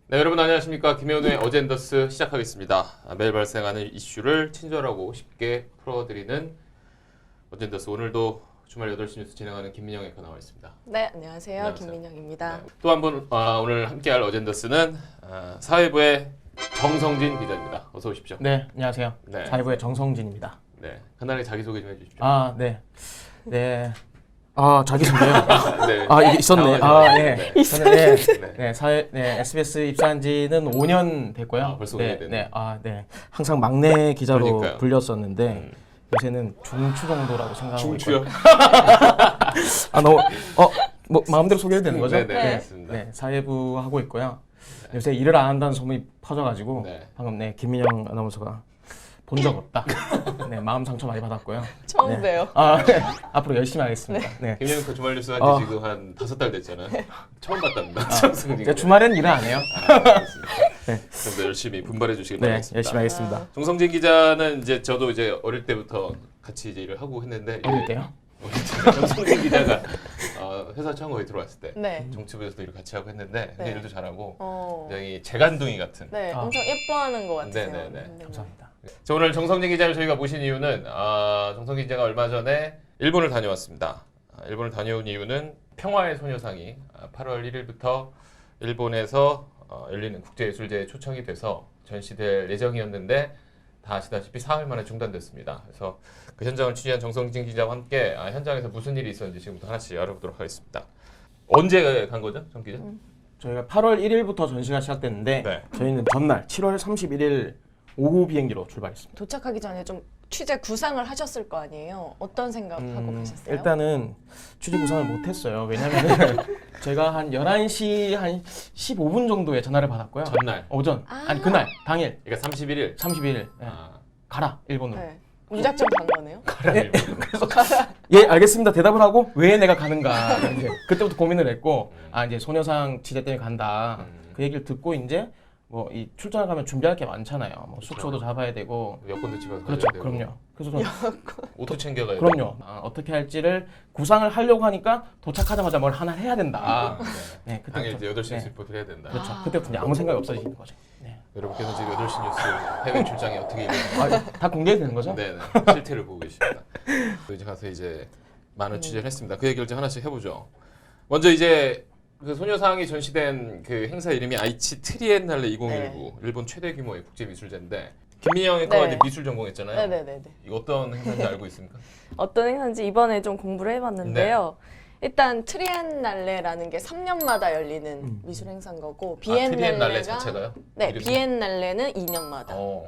네, 여러분 안녕하십니까. 김현우의 어젠더스 시작하겠습니다. 매일 발생하는 이슈를 친절하고 쉽게 풀어드리는 어젠더스. 오늘도 주말 8시 뉴스 진행하는 김민영 앵커 나와 있습니다. 네, 안녕하세요. 안녕하세요. 김민영입니다. 네, 또 한 번 오늘 함께할 어젠더스는 사회부의 정성진 기자입니다. 어서 오십시오. 네, 안녕하세요. 네. 사회부의 정성진입니다. 네, 간단하게 자기소개 좀 해주십시오. 네. 자기소개요? 네. 이게 있었네. 네. 저는 SBS 입사한 지는 5년 됐고요. 벌써 네, 5년이 됐네. 네. 항상 막내 기자로 그러니까요. 불렸었는데 요새는 중추 정도라고 생각하고 중추요? 너무 뭐 마음대로 소개해도 되는 거죠? 네, 알겠습니다. 네, 사회부 하고 있고요. 요새 일을 안 한다는 소문이 퍼져가지고 네. 방금 김민영 아나운서가 본 적 없다. 네, 마음 상처 많이 받았고요. 처음 네. 봬요. 네. 앞으로 열심히 하겠습니다. 네. 김현우 그 주말 뉴스 한지 지금 한 5달 됐잖아요. 처음 봤답니다. 정성진 기자. 주말엔 일을 안 해요. 알겠습니다. 네. 좀 더 열심히 분발해 주시길 네, 바라겠습니다. 열심히 하겠습니다. 정성진 기자는 저도 어릴 때부터 같이 일을 하고 했는데 어릴 때요? 정성진 기자가 회사 처음 거기 들어왔을 때 네. 정치부에서도 일을 같이 하고 했는데 네. 일도 잘하고 어. 굉장히 재간둥이 같은. 네, 엄청 예뻐하는 것 같으세요. 네네네. 감사합니다. 자, 오늘 정성진 기자를 저희가 모신 이유는 정성진 기자가 얼마 전에 일본을 다녀왔습니다. 일본을 다녀온 이유는 평화의 소녀상이 8월 1일부터 일본에서 열리는 국제예술제에 초청이 돼서 전시될 예정이었는데 다 아시다시피 4일 만에 중단됐습니다. 그래서 그 현장을 취재한 정성진 기자와 함께 현장에서 무슨 일이 있었는지 지금부터 하나씩 알아보도록 하겠습니다. 언제 간 거죠, 정 기자? 저희가 8월 1일부터 전시가 시작됐는데 네. 저희는 전날 7월 31일 오후 비행기로 출발했습니다. 도착하기 전에 좀 취재 구상을 하셨을 거 아니에요? 어떤 생각하고 가셨어요? 일단은 취재 구상을 못했어요. 왜냐면 제가 한 11시 한 15분 정도에 전화를 받았고요. 전날. 오전. 아. 아니 그날 당일 그러니까 31일. 31일. 네. 가라 일본으로. 네. 무작정 간 거네요? 예, 알겠습니다. 대답을 하고 왜 내가 가는가. 이제 그때부터 고민을 했고 이제 소녀상 취재 때문에 간다. 그 얘기를 듣고 이제 뭐 이 출장을 가면 준비할 게 많잖아요. 뭐 숙소도 잡아야 되고. 여권도 집어서 그렇죠. 가져야 되고. 그럼요. 그래서 저는 옷도 챙겨가야 그럼요. 어떻게 할지를 구상을 하려고 하니까 도착하자마자 뭘 하나 해야 된다. 네, 당일 그때부터 이제 8시 뉴스 네. 리포트를 해야 된다. 그렇죠. 그때부터 이제 아무 생각이 없어지는 거죠. 네. 여러분께서 지금 8시 뉴스 해외 출장이 어떻게 이루어지는지 다 공개되는 거죠? 네, 실태를 보고 계십니다. 이제 가서 이제 많은 취재를 했습니다. 그 얘기를 좀 하나씩 해보죠. 먼저 이제 그 소녀상이 전시된 그 행사 이름이 아이치 트리엔날레 2019 일본 최대 규모의 국제 미술제인데 김민영 앵커가 네. 이제 미술 전공했잖아요. 네네네. 이거 어떤 행사인지 알고 있습니까? 어떤 행사인지 이번에 좀 공부를 해봤는데요. 일단 트리엔날레라는 게 3년마다 열리는 미술 행사인 거고 트리엔날레 자체가요? 네, 이름이? 비엔날레는 2년마다.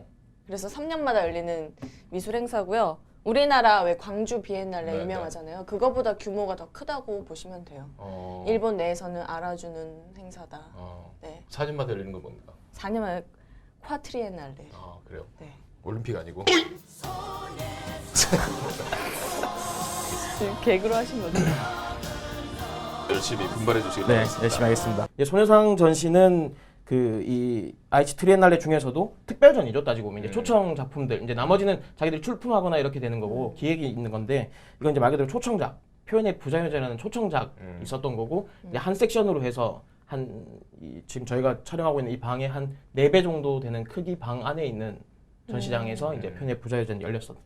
그래서 3년마다 열리는 미술 행사고요. 우리나라 왜 광주 비엔날레 네, 유명하잖아요. 그거보다 규모가 더 크다고 보시면 돼요. 일본 내에서는 알아주는 행사다. 네. 4년마다 열리는 건 뭡니까? 4년만에 콰트리엔날레. 그래요? 네. 올림픽 아니고? 지금 개그로 하신 거죠? 열심히 분발해 주시기 네, 바라겠습니다. 열심히 하겠습니다. 소녀상 전시는 이 아이치 트리엔날레 중에서도 특별전이죠. 따지고 보면 이제 초청 작품들 이제 나머지는 자기들이 출품하거나 이렇게 되는 거고 기획이 있는 건데 이건 이제 말 그대로 초청작 표현의 부자유자라는 초청작 있었던 거고 이제 한 섹션으로 해서 지금 저희가 촬영하고 있는 이 방의 한 4배 정도 되는 크기 방 안에 있는 전시장에서 이제 표현의 부자유자는 열렸습니다.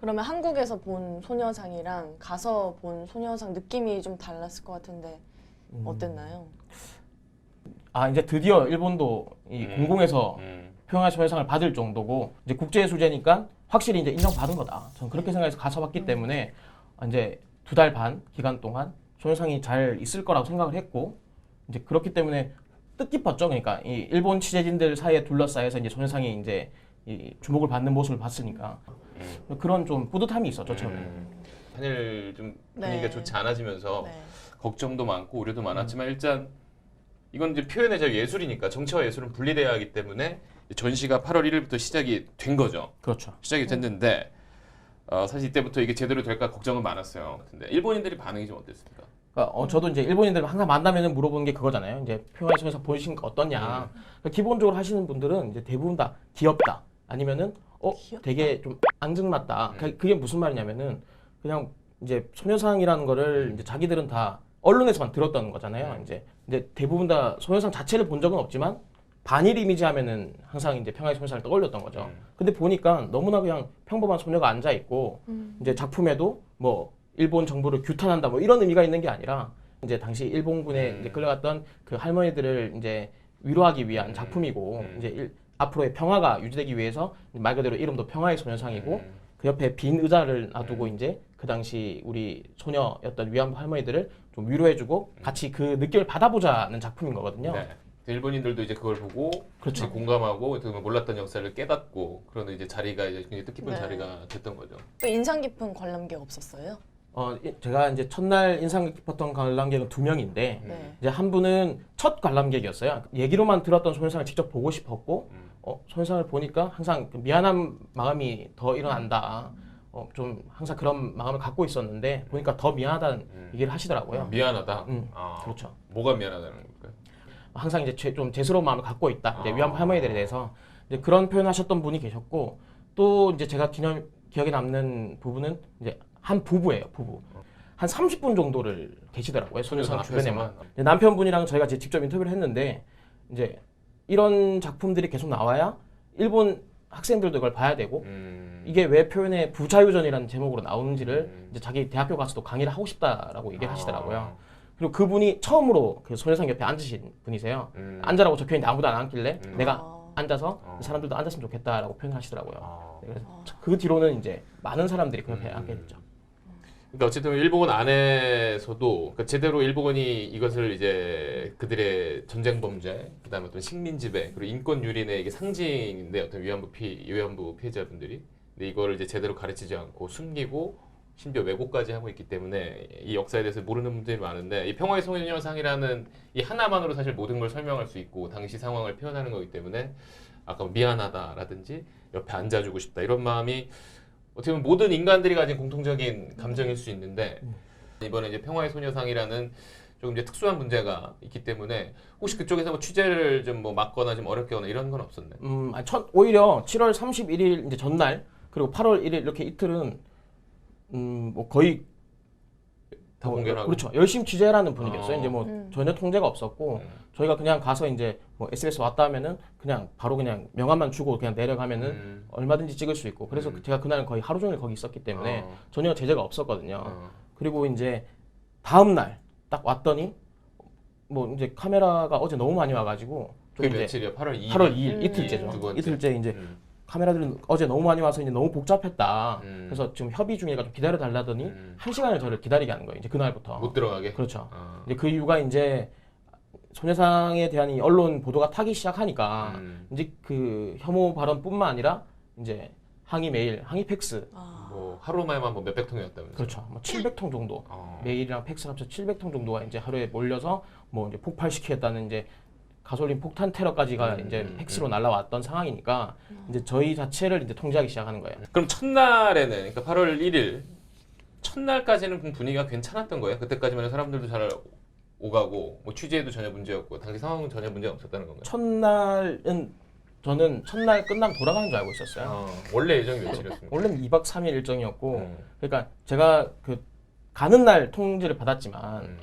그러면 한국에서 본 소녀상이랑 가서 본 소녀상 느낌이 좀 달랐을 것 같은데 어땠나요? 이제 드디어 일본도 이 공공에서 평화의 소녀상을 받을 정도고 이제 국제예술제니까 확실히 이제 인정받은 거다. 저는 그렇게 생각해서 가서 봤기 때문에 이제 2달 반 기간 동안 소녀상이 잘 있을 거라고 생각을 했고 이제 그렇기 때문에 뜻깊었죠. 그러니까 이 일본 취재진들 사이에 둘러싸여서 이제 소녀상이 이제 이 주목을 받는 모습을 봤으니까 그런 좀 뿌듯함이 있었죠. 처음에. 한일 좀 분위기가 네. 좋지 않아지면서 네. 걱정도 많고 우려도 많았지만 일단 이건 이제 표현의 자유 예술이니까 정치와 예술은 분리돼야 하기 때문에 전시가 8월 1일부터 시작이 된 거죠. 그렇죠. 시작이 됐는데 사실 이때부터 이게 제대로 될까 걱정은 많았어요. 근데 일본인들이 반응이 좀 어땠습니까? 그러니까 저도 이제 일본인들 항상 만나면은 물어보는 게 그거잖아요. 이제 평화의 소녀상 보시는 거 어떠냐. 그러니까 기본적으로 하시는 분들은 이제 대부분 다 귀엽다. 아니면은 되게 좀 앙증맞다. 그게 무슨 말이냐면은 그냥 이제 소녀상이라는 거를 이제 자기들은 다 언론에서만 들었다는 거잖아요. 이제 대부분 다 소녀상 자체를 본 적은 없지만 반일 이미지 하면은 항상 이제 평화의 소녀상을 떠올렸던 거죠. 근데 보니까 너무나 그냥 평범한 소녀가 앉아 있고 이제 작품에도 뭐 일본 정부를 규탄한다 뭐 이런 의미가 있는 게 아니라 이제 당시 일본군에 이제 끌려갔던 그 할머니들을 이제 위로하기 위한 작품이고 이제 앞으로의 평화가 유지되기 위해서 말 그대로 이름도 평화의 소녀상이고 그 옆에 빈 의자를 놔두고 이제 그 당시 우리 소녀였던 위안부 할머니들을 좀 위로해주고 같이 그 느낌을 받아보자는 작품인 거거든요. 네. 일본인들도 이제 그걸 보고 그렇죠. 이제 공감하고 어떻게 보면 몰랐던 역사를 깨닫고 그런 이제 자리가 이제 굉장히 뜻깊은 네. 자리가 됐던 거죠. 또 인상 깊은 관람객 없었어요? 제가 이제 첫날 인상 깊었던 관람객은 2명인데 네. 이제 한 분은 첫 관람객이었어요. 얘기로만 들었던 소녀상을 직접 보고 싶었고 소녀상을 보니까 항상 그 미안한 마음이 더 일어난다. 좀 항상 그런 마음을 갖고 있었는데 보니까 더 미안하다는 얘기를 하시더라고요. 미안하다. 그렇죠. 뭐가 미안하다는 걸까요? 항상 이제 좀 죄스러운 마음을 갖고 있다. 이제 위안부 할머니들에 대해서 이제 그런 표현하셨던 분이 계셨고 또 이제 제가 기억에 남는 부분은 이제 한 부부예요. 부부. 한 30분 정도를 계시더라고요. 소녀상 주변에만. 남편분이랑 저희가 이제 직접 인터뷰를 했는데 이제 이런 작품들이 계속 나와야 일본 학생들도 이걸 봐야 되고 이게 왜 표현의 부자유전이라는 제목으로 나오는지를 이제 자기 대학교 가서도 강의를 하고 싶다라고 얘기를 하시더라고요. 그리고 그분이 처음으로 그 소녀상 옆에 앉으신 분이세요. 앉으라고 적혀있는데 아무도 안 앉길래 내가 앉아서 그 사람들도 앉았으면 좋겠다라고 표현하시더라고요. 그래서 그 뒤로는 이제 많은 사람들이 그 옆에 앉게 됐죠. 그러니까 어쨌든 일본 안에서도 그러니까 제대로 일본이 이것을 이제 그들의 전쟁 범죄, 그다음에 어떤 식민 지배, 그리고 인권 유린의 이게 상징인데 어떤 위안부 피해자분들이 근데 이거를 이제 제대로 가르치지 않고 숨기고 심지어 왜곡까지 하고 있기 때문에 이 역사에 대해서 모르는 분들이 많은데 이 평화의 소녀상이라는 이 하나만으로 사실 모든 걸 설명할 수 있고 당시 상황을 표현하는 거기 때문에 아까 미안하다라든지 옆에 앉아주고 싶다 이런 마음이 어떻게 보면 모든 인간들이 가진 공통적인 감정일 수 있는데 이번에 이제 평화의 소녀상이라는 조금 이제 특수한 문제가 있기 때문에 혹시 그쪽에서 뭐 취재를 좀 뭐 막거나 좀 어렵게 하거나 이런 건 없었나요? 오히려 7월 31일 이제 전날 그리고 8월 1일 이렇게 이틀은 뭐 거의 다 공개하고 그렇죠. 열심히 취재라는 분위기였어요. 이제 뭐 전혀 통제가 없었고 저희가 그냥 가서 이제 뭐 SBS 왔다 하면은 그냥 바로 그냥 명함만 주고 그냥 내려가면은 얼마든지 찍을 수 있고 그래서 제가 그날은 거의 하루 종일 거기 있었기 때문에 전혀 제재가 없었거든요. 그리고 이제 다음 날 딱 왔더니 뭐 이제 카메라가 어제 너무 많이 와가지고 그게 며칠이요? 8월 2일? 8월 2일 이틀째죠. 두 번째. 이틀째 이제 카메라들은 어제 너무 많이 와서 이제 너무 복잡했다. 그래서 지금 협의 중이니까 좀 기다려 달라더니 1시간을 저를 기다리게 하는 거예요. 이제 그날부터. 못 들어가게? 그렇죠. 이제 그 이유가 이제 소녀상에 대한 이 언론 보도가 타기 시작하니까 이제 그 혐오 발언뿐만 아니라 이제 항의 메일, 항의 팩스. 뭐 하루만에만 뭐 몇백 통이었다면서요? 그렇죠. 뭐 700통 정도. 메일이랑 팩스 합쳐 700통 정도가 이제 하루에 몰려서 뭐 이제 폭발시키겠다는 이제 가솔린 폭탄 테러까지가 이제 팩스로 날라왔던 상황이니까 이제 저희 자체를 이제 통제하기 시작하는 거예요. 그럼 첫날에는 그러니까 8월 1일 첫날까지는 분위기가 괜찮았던 거예요? 그때까지만 해도 사람들도 잘 오가고 뭐 취재에도 전혀 문제였고 당시 상황은 전혀 문제가 없었다는 건가요? 첫날은 저는 첫날 끝나면 돌아가는 줄 알고 있었어요. 원래 예정이 며칠이었습니까? 원래는 2박 3일 일정이었고 그러니까 제가 그 가는 날 통지를 받았지만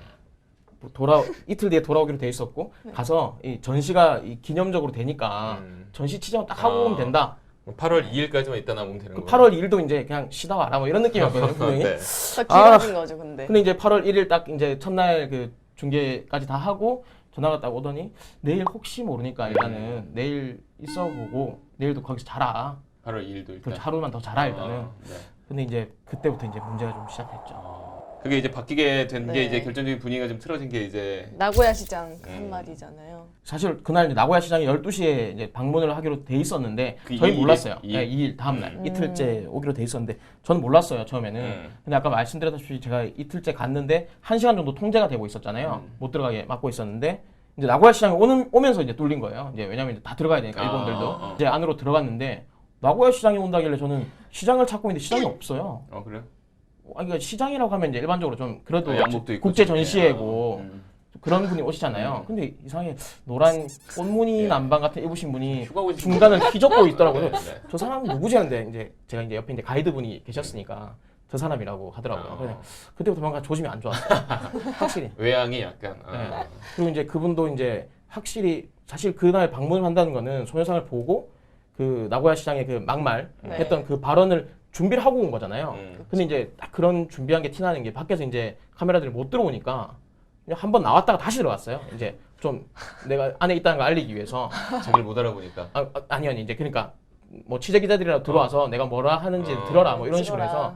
이틀 뒤에 돌아오기로 돼 있었고 가서 이 전시가 이 기념적으로 되니까 전시 취재만 딱 하고 오면 된다. 8월 2일까지만 있다 나오면 되는 거예요? 8월 2일도 이제 그냥 쉬다 와라 뭐 이런 느낌이었거든요. 분명히. 네. 더 길어진 거죠, 근데. 근데 이제 8월 1일 딱 이제 첫날 그 중계까지 다 하고 전화가 딱 오더니 내일 혹시 모르니까 일단은 내일 있어보고 내일도 거기서 자라. 8월 2일도 일단. 그렇죠. 하루만 더 자라 일단은. 네. 근데 이제 그때부터 이제 문제가 좀 시작됐죠. 그게 이제 바뀌게 된 게 네. 이제 결정적인 분위기가 좀 틀어진 게 이제 나고야 시장 한 말이잖아요. 사실 그날 이제 나고야 시장에 12시에 이제 방문을 하기로 돼 있었는데 그 저희 2일? 몰랐어요. 2일? 네, 2일 다음 날 이틀째 오기로 돼 있었는데 저는 몰랐어요 처음에는. 근데 아까 말씀드렸다시피 제가 이틀째 갔는데 1시간 정도 통제가 되고 있었잖아요. 못 들어가게 막고 있었는데 이제 나고야 시장에 오면서 이제 뚫린 거예요. 이제 왜냐면 이제 다 들어가야 되니까 일본들도 이제 안으로 들어갔는데 나고야 시장에 온다길래 저는 시장을 찾고 있는데 시장이 없어요. 그래요? 그러니까 시장이라고 하면 이제 일반적으로 좀 그래도 양복도 입고 국제 좀, 전시회고 그런 분이 오시잖아요. 근데 이상하게 노란 꽃무늬 남방 같은 입으신 분이 휴가 오신 중간을 휘젓고 있더라고요. 네, 네. 저 사람 누구지 하는데 이제 제가 이제 옆에 이제 가이드분이 계셨으니까 저 사람이라고 하더라고요. 그래서 그때부터 뭔가 조짐이 안 좋았어요. 확실히. 외양이 약간 네. 그리고 이제 그분도 이제 확실히 사실 그날 방문을 한다는 거는 소녀상을 보고 그 나고야 시장의 그 막말 네. 했던 그 발언을 준비를 하고 온 거잖아요. 음. 근데 이제 딱 그런 준비한 게 티나는 게 밖에서 이제 카메라들이 못 들어오니까 그냥 한번 나왔다가 다시 들어갔어요. 이제 좀 내가 안에 있다는 걸 알리기 위해서. 자기를 못 알아보니까. 아니 이제 그러니까 뭐 취재 기자들이라도 들어와서 내가 뭐라 하는지 들어라 뭐 이런 식으로 해서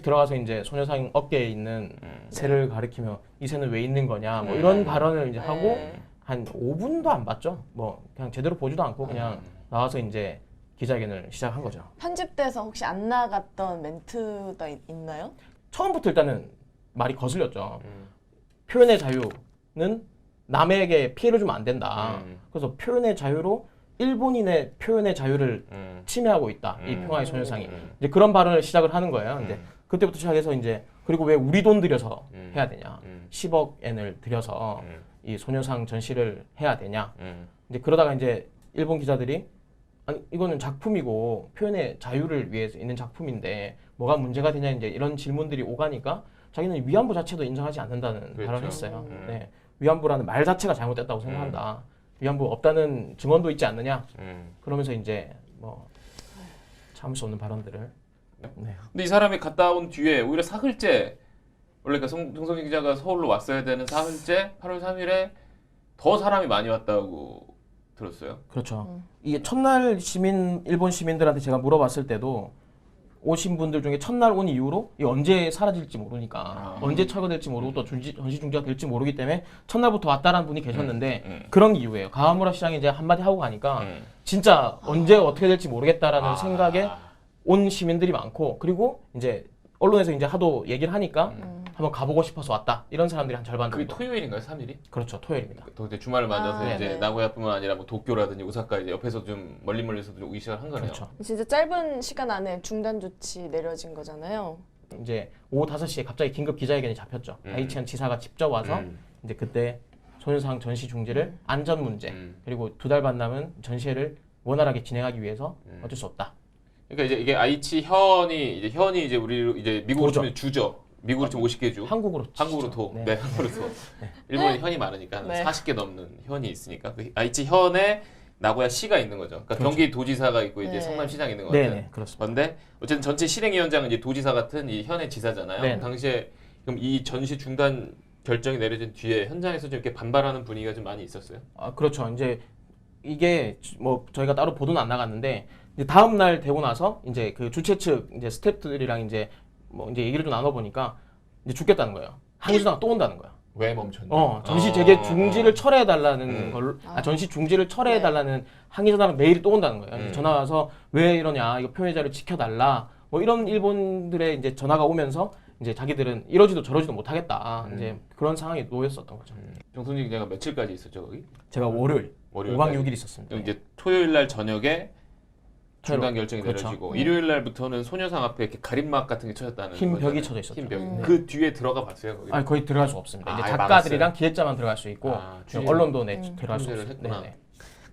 들어가서 이제 소녀상 어깨에 있는 새를 가리키며 이 새는 왜 있는 거냐 뭐 이런 발언을 이제 하고 한 5분도 안 봤죠. 뭐 그냥 제대로 보지도 않고 그냥 나와서 이제 기자회견을 시작한 거죠. 편집돼서 혹시 안 나갔던 멘트가 있나요? 처음부터 일단은 말이 거슬렸죠. 표현의 자유는 남에게 피해를 주면 안 된다. 그래서 표현의 자유로 일본인의 표현의 자유를 침해하고 있다. 이 평화의 소녀상이. 이제 그런 발언을 시작을 하는 거예요. 이제 그때부터 시작해서 이제 그리고 왜 우리 돈 들여서 해야 되냐. 10억 엔을 들여서 이 소녀상 전시를 해야 되냐. 이제 그러다가 이제 일본 기자들이 아니 이거는 작품이고 표현의 자유를 위해서 있는 작품인데 뭐가 문제가 되냐 이제 이런 질문들이 오가니까 자기는 위안부 자체도 인정하지 않는다는 그렇죠. 발언을 했어요. 네. 위안부라는 말 자체가 잘못됐다고 생각한다. 위안부 없다는 증언도 있지 않느냐. 그러면서 이제 뭐 참을 수 없는 발언들을. 네. 근데 이 사람이 갔다 온 뒤에 오히려 사흘째 원래 그 정성희 기자가 서울로 왔어야 되는 사흘째 8월 3일에 더 사람이 많이 왔다고 들었어요. 그렇죠. 이게 첫날 일본 시민들한테 제가 물어봤을 때도 오신 분들 중에 첫날 온 이후로 이 언제 사라질지 모르니까 언제 철거될지 모르고 또 전시 중지가 될지 모르기 때문에 첫날부터 왔다라는 분이 계셨는데 그런 이유예요. 가와무라 시장이 이제 한마디 하고 가니까 진짜 언제 어떻게 될지 모르겠다라는 생각에 온 시민들이 많고 그리고 이제 언론에서 이제 하도 얘기를 하니까 한번 가보고 싶어서 왔다 이런 사람들이 한 절반 그게 정도. 토요일인가요? 3일이? 그렇죠, 토요일입니다. 또 이제 주말을 맞아서 아, 이제 네네. 나고야뿐만 아니라 뭐 도쿄라든지 오사카 이제 옆에서 좀 멀리서도 좀 오기 시작한 거네요. 그렇죠. 진짜 짧은 시간 안에 중단 조치 내려진 거잖아요. 이제 오후 5시에 갑자기 긴급 기자회견이 잡혔죠. 아이치현 지사가 직접 와서 이제 그때 소녀상 전시 중지를 안전 문제 그리고 2달 반 남은 전시회를 원활하게 진행하기 위해서 어쩔 수 없다. 그러니까 이제 이게 아이치 현이 이제 우리 이제 미국으로 도죠. 치면 주죠. 미국으로 치면 50개 주. 한국으로 한국으로 치죠. 도. 네. 네, 한국으로 도. 일본에 현이 많으니까 한 네. 40개 넘는 현이 있으니까 그 아이치 현에 나고야 시가 있는 거죠. 그러니까 그렇죠. 경기 도지사가 있고 이제 네. 성남시장이 있는 거 같아요. 네네 그렇습니다. 그런데 어쨌든 전체 실행위원장은 이제 도지사 같은 이 현의 지사잖아요. 네. 당시에 그럼 이 전시 중단 결정이 내려진 뒤에 현장에서 좀 이렇게 반발하는 분위기가 좀 많이 있었어요. 아 그렇죠. 이제 이게 뭐 저희가 따로 보도는 안 나갔는데 이제 다음 날 되고 나서 이제 그 주최 측 이제 스태프들이랑 이제 뭐 이제 얘기를 좀 나눠 보니까 이제 죽겠다는 거예요. 항의수당가 또 온다는 거야. 왜 멈췄냐? 전시 재개 중지를 철회해 달라는 걸로 전시 중지를 철회해 달라는 항의 전화가 매일 또 온다는 거예요. 전화 와서 왜 이러냐 이거 표현의 자유를 지켜달라 뭐 이런 일본들의 이제 전화가 오면서 이제 자기들은 이러지도 저러지도 못하겠다 이제 그런 상황에 놓였었던 거죠. 정선진 기자가 며칠까지 있었죠 거기? 제가 월요일 5박 6일 있었습니다. 그럼 이제 토요일 날 저녁에 중단 토요일. 결정이 그렇죠. 내려지고 일요일 날부터는 소녀상 앞에 이렇게 가림막 같은 게 쳐졌다는 흰 거잖아요. 벽이 쳐져 있었죠. 흰 벽. 네. 그 뒤에 들어가 봤어요 거기. 아니 거의 들어갈 수 없습니다. 이제 아예 작가들이랑 막았어요? 기획자만 들어갈 수 있고 아, 그냥 언론도 들어갈 수 통제를 없어요. 했구나. 네네.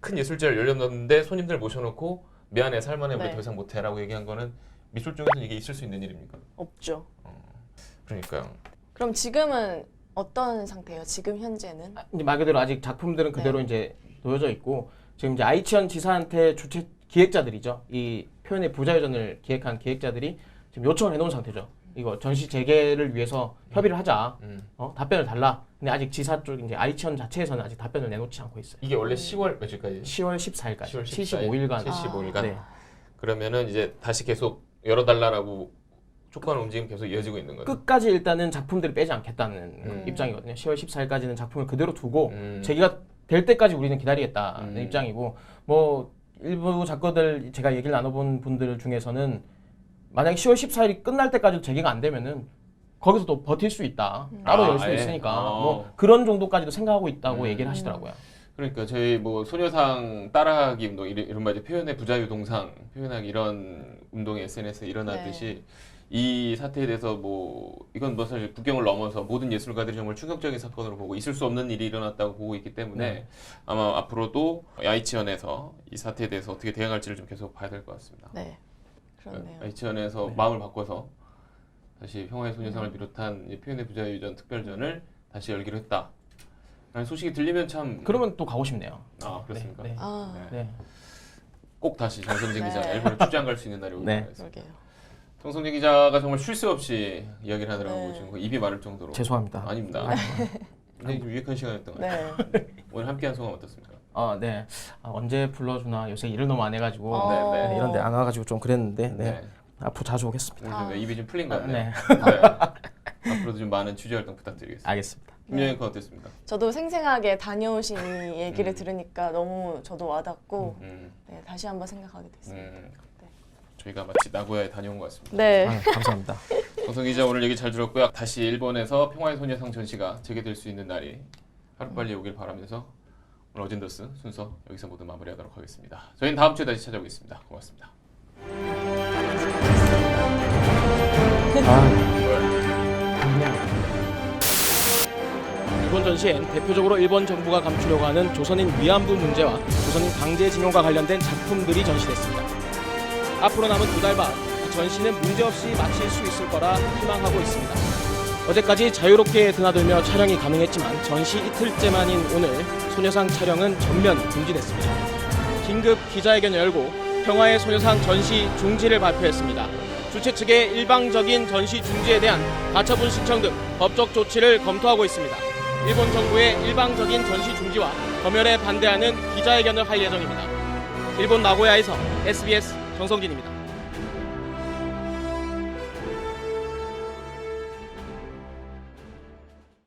큰 예술제를 열렸는데 손님들 모셔놓고 미안해 살만해 우리 네. 더 이상 못해라고 얘기한 거는 미술 쪽에서는 이게 있을 수 있는 일입니까? 없죠. 그러니까요. 그럼 지금은 어떤 상태예요? 지금 현재는? 이제 말 그대로 아직 작품들은 그대로 이제 놓여져 있고 지금 이제 아이치현 지사한테 주최 기획자들이죠. 이 표현의 부자유전을 기획한 기획자들이 지금 요청을 해놓은 상태죠. 이거 전시 재개를 위해서 협의를 하자. 답변을 달라. 근데 아직 지사 쪽 이제 아이치현 자체에서는 아직 답변을 내놓지 않고 있어요. 이게 원래 10월 며칠까지? 10월 14일까지 10월 14일, 75일간 75일간. 네. 그러면은 이제 다시 계속 열어달라고 촉구하는 움직임 계속 이어지고 있는 거예요. 끝까지 일단은 작품들을 빼지 않겠다는 입장이거든요. 10월 14일까지는 작품을 그대로 두고 재개가 될 때까지 우리는 기다리겠다는 입장이고 뭐 일부 작가들 제가 얘기를 나눠본 분들 중에서는 만약에 10월 14일이 끝날 때까지 재개가 안 되면은 거기서 또 버틸 수 있다. 따로 열 수 아예? 있으니까 어. 뭐 그런 정도까지도 생각하고 있다고 얘기를 하시더라고요. 그러니까 저희 뭐 소녀상 따라하기 운동 이른바 이제 표현의 부자유 동상 표현하기 이런 운동이 SNS에 일어나듯이 이 사태에 대해서 뭐 이건 뭐 사실 국경을 넘어서 모든 예술가들이 정말 충격적인 사건으로 보고 있을 수 없는 일이 일어났다고 보고 있기 때문에 아마 앞으로도 아이치현에서 이 사태에 대해서 어떻게 대응할지를 좀 계속 봐야 될 것 같습니다. 네. 그렇네요. 아이치현에서 마음을 바꿔서 다시 평화의 소녀상을 비롯한 이 표현의 부자유전 특별전을 다시 열기로 했다. 아니, 소식이 들리면 참. 그러면 또 가고 싶네요. 아 그렇습니까? 네, 네. 아, 네. 꼭 다시 정성진 기자 네. 일본에 출장 갈 수 있는 날이 오길 네. 바라겠습니다. 그러게요. 정성진 기자가 정말 쉴 새 없이 이야기를 하더라고 네. 지금 입이 마를 정도로. 죄송합니다. 아닙니다. 굉장히 좀 유익한 시간이었던 것 같아요. 네. 오늘 함께한 소감 어떻습니까? 네. 언제 불러주나 요새 일을 너무 안 해가지고 어. 네, 이런데 안 와가지고 좀 그랬는데 네. 네. 앞으로 자주 오겠습니다. 오늘 좀 입이 좀 풀린 것 같네요. 네. 네. 앞으로도 좀 많은 취재 활동 부탁드리겠습니다. 알겠습니다. 김영현 건 어땠습니까? 저도 생생하게 다녀오신 이 얘기를 들으니까 너무 저도 와닿고 네, 다시 한번 생각하게 됐습니다. 네. 저희가 마치 나고야에 다녀온 것 같습니다. 네. 감사합니다. 정성 기자 오늘 얘기 잘 들었고요. 다시 일본에서 평화의 소녀상 전시가 재개될 수 있는 날이 하루빨리 오길 바라면서 오늘 어젠더스 순서 여기서 모두 마무리하도록 하겠습니다. 저희는 다음 주에 다시 찾아오겠습니다. 고맙습니다. 이번 전시엔 대표적으로 일본 정부가 감추려고 하는 조선인 위안부 문제와 조선인 강제징용과 관련된 작품들이 전시됐습니다. 앞으로 남은 2달 반, 이 전시는 문제없이 마칠 수 있을 거라 희망하고 있습니다. 어제까지 자유롭게 드나들며 촬영이 가능했지만 전시 이틀째 만인 오늘 소녀상 촬영은 전면 금지됐습니다. 긴급 기자회견을 열고 평화의 소녀상 전시 중지를 발표했습니다. 주최 측의 일방적인 전시 중지에 대한 가처분 신청 등 법적 조치를 검토하고 있습니다. 일본 정부의 일방적인 전시 중지와 검열에 반대하는 기자회견을 할 예정입니다. 일본 나고야에서 SBS 정성진입니다.